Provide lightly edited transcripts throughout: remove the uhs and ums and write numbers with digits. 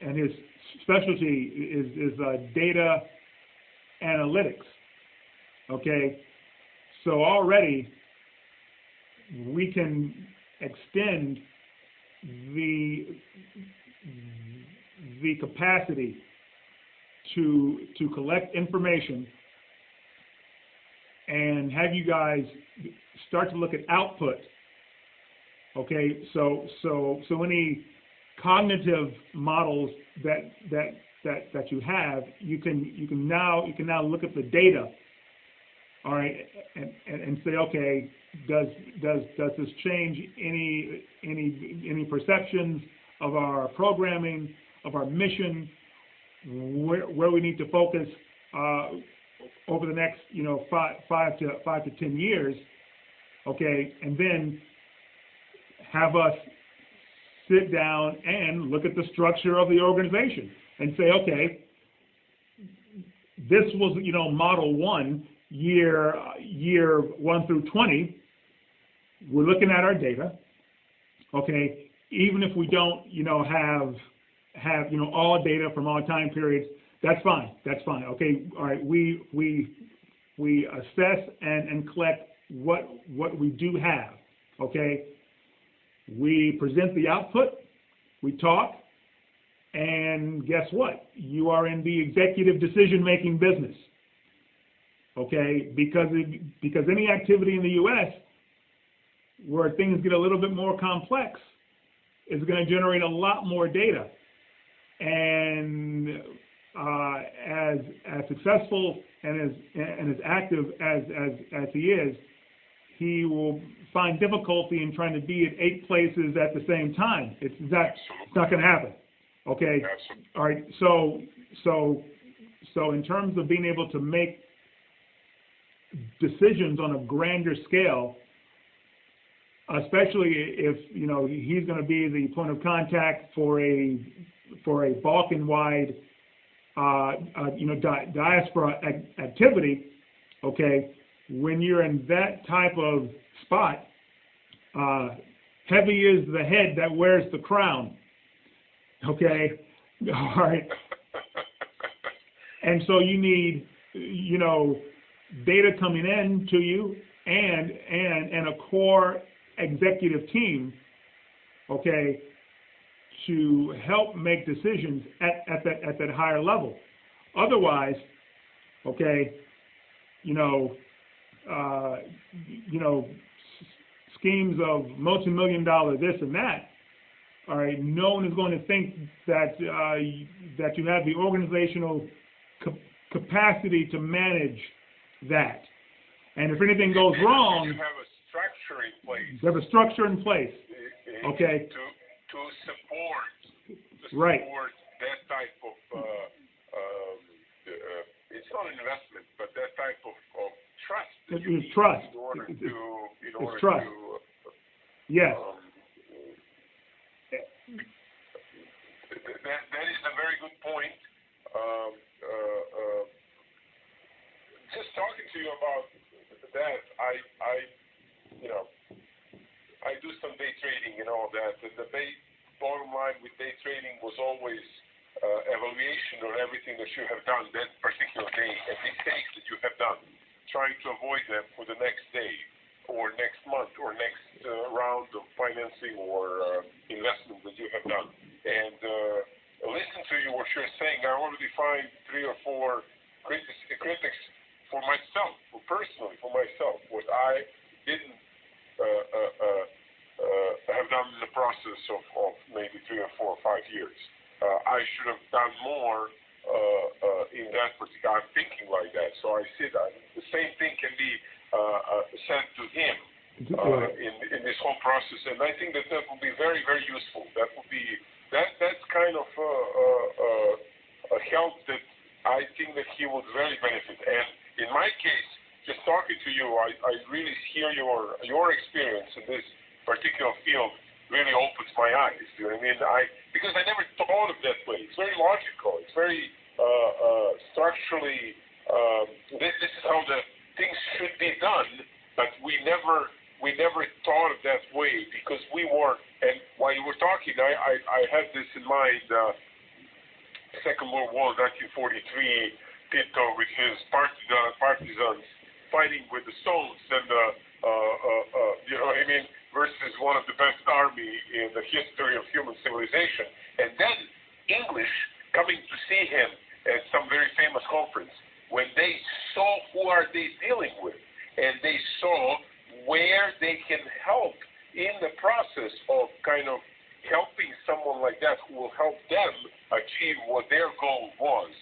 and his specialty is data analytics. Okay, so already we can extend the capacity to collect information and have you guys start to look at output. Okay, so any cognitive models that you have, you can now look at the data, all right, and say, okay, does this change any perceptions of our programming, of our mission, where we need to focus over the next 5 to 10 years, okay, and then have us sit down and look at the structure of the organization and say, okay, this was model 1, year 1 through 20. We're looking at our data, okay. Even if we don't have all data from all time periods, that's fine. Okay, all right. We assess and collect what we do have. Okay. We present the output. We talk, and guess what? You are in the executive decision-making business. Okay, because any activity in the U.S. where things get a little bit more complex is going to generate a lot more data. And as successful and as active as he is, he will find difficulty in trying to be at 8 places at the same time. It's not going to happen. Okay. All right. So in terms of being able to make decisions on a grander scale, especially if he's going to be the point of contact for a Balkan-wide diaspora activity, okay, when you're in that type of spot, heavy is the head that wears the crown, okay, all right, and so you need data coming in to you and a core executive team, okay, to help make decisions at that higher level. Otherwise, okay, schemes of multi-million-dollar this and that, all right, no one is going to think that that you have the organizational capacity to manage that. And if anything goes wrong, you have a structure in place. You have a structure in place. Okay. To support right. That type of it's not an investment, but that type of trust. It's trust. In order it's trust. Yes. That is a very good point. Just talking to you about that, I do some day trading, that the bottom line with day trading was always evaluation on everything that you have done that particular day and mistakes that you have done, trying to avoid them for the next day or next month or next round of financing or investment that you have done. And listen to you, what you're saying, I already find 3 or 4 critics for myself, for myself, what I didn't have done in the process of maybe 3 or 4 or 5 years. I should have done more in that particular. I'm thinking like that, so I see that the same thing can be said to him in this whole process, and I think that would be very, very useful. That would be that's kind of a help that I think that he would very benefit. And in my case, just talking to you, I really hear your experience in this particular field really opens my eyes. You know what I mean? Because I never thought of that way. It's very logical. It's very structurally. This is how the things should be done. But we never thought of that way because we were. And while you were talking, I had this in mind. Second World War, 1943, Tito with his partisans fighting with the Stones, and you know what I mean, versus one of the best army in the history of human civilization. And then English coming to see him at some very famous conference, when they saw who are they dealing with, and they saw where they can help in the process of kind of helping someone like that who will help them achieve what their goal was.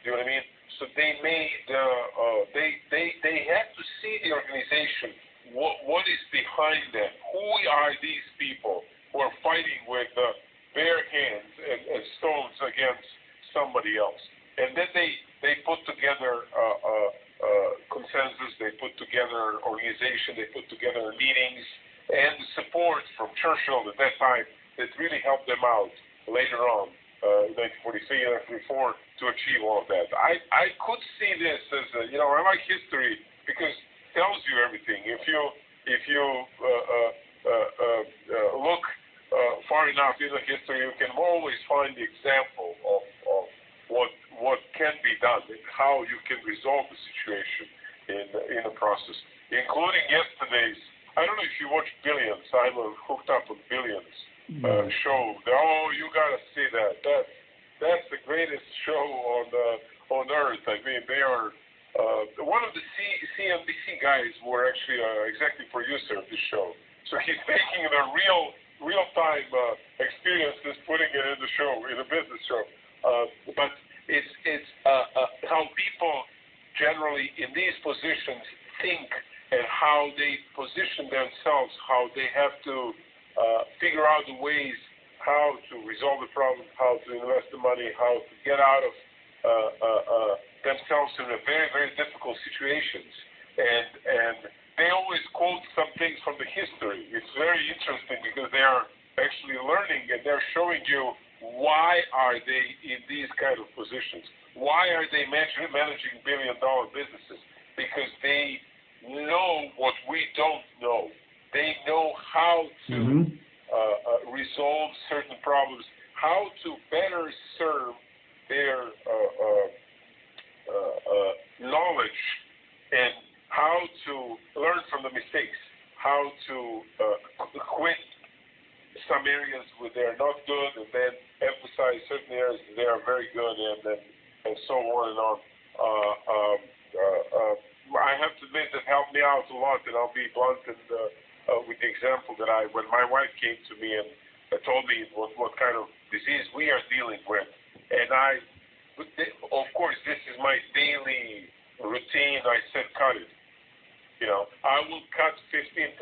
Do you know what I mean? So they made, they had to see the organization, what is behind them, who are these people who are fighting with bare hands and stones against somebody else. And then they put together consensus, they put together organization, they put together meetings, and support from Churchill at that time that really helped them out later on, 1943 and 1944, to achieve all of that. I could see this as, you know, I like history because it tells you everything. If you look far enough in the history, you can always find the example of what can be done and how you can resolve the situation in the process, including yesterday's. I don't know if you watch Billions. I'm hooked up on Billions show. Oh, you gotta see that. That's the greatest show on earth. I mean, they are one of the CNBC guys were actually executive producer of this show. So he's taking the real time experiences, putting it in the show, in a business show. But it's how people generally in these positions think and how they position themselves, how they have to figure out the ways how to resolve the problem, how to invest the money, how to get out of themselves in a very, very difficult situations. And they always quote some things from the history. It's very interesting because they are actually learning and they're showing you why are they in these kind of positions. Why are they managing billion-dollar businesses? Because they know what we don't know. They know how to resolve certain problems, how to better serve their knowledge, and how to learn from the mistakes, how to quit some areas where they're not good, and then emphasize certain areas that they are very good, and so on and on. I have to admit that helped me out a lot, and I'll be blunt and with the example that when my wife came to me and told me what kind of disease we are dealing with, and of course, this is my daily routine. I said, cut it. You know, I will cut 15%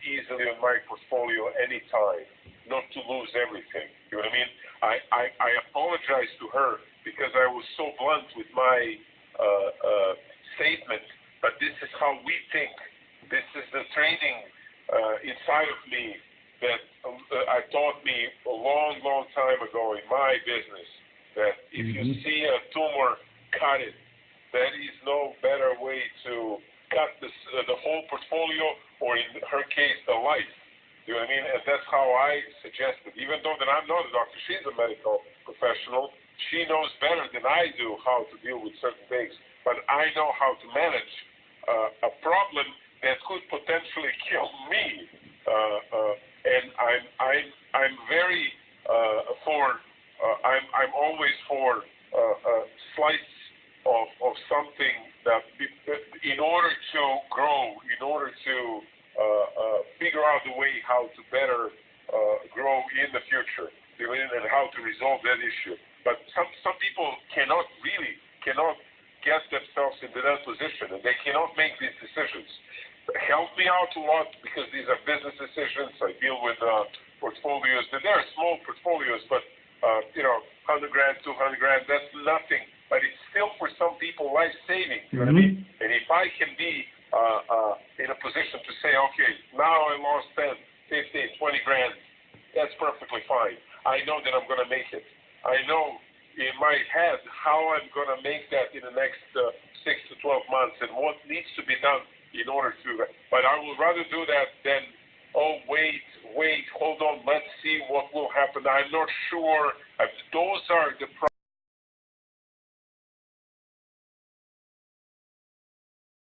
easily on my portfolio anytime, not to lose everything. You know what I mean? I apologize to her because I was so blunt with my statement, but this is how we think. This is the training inside of me that taught me a long, long time ago in my business that if you see a tumor, cut it. That is no better way to cut the whole portfolio, or in her case, the life. You know what I mean? And that's how I suggested. Even though that I'm not a doctor, she's a medical professional. She knows better than I do how to deal with certain things. But I know how to manage a problem that could potentially kill me. And I'm very I'm always for a slice of something that in order to grow, in order to figure out the way how to better grow in the future, and how to resolve that issue. But some people cannot get themselves into that position, and they cannot make these decisions. Help me out a lot because these are business decisions. I deal with portfolios. They're small portfolios, but 100 grand, 200 grand, that's nothing. But it's still for some people life-saving. You know what I mean? And if I can be in a position to say, okay, now I lost 10, 15, 20 grand, that's perfectly fine. I know that I'm going to make it. I know in my head how I'm going to make that in the next 6 to 12 months and what needs to be done in order to. But I would rather do that than, wait, hold on, let's see what will happen. I'm not sure. Those are the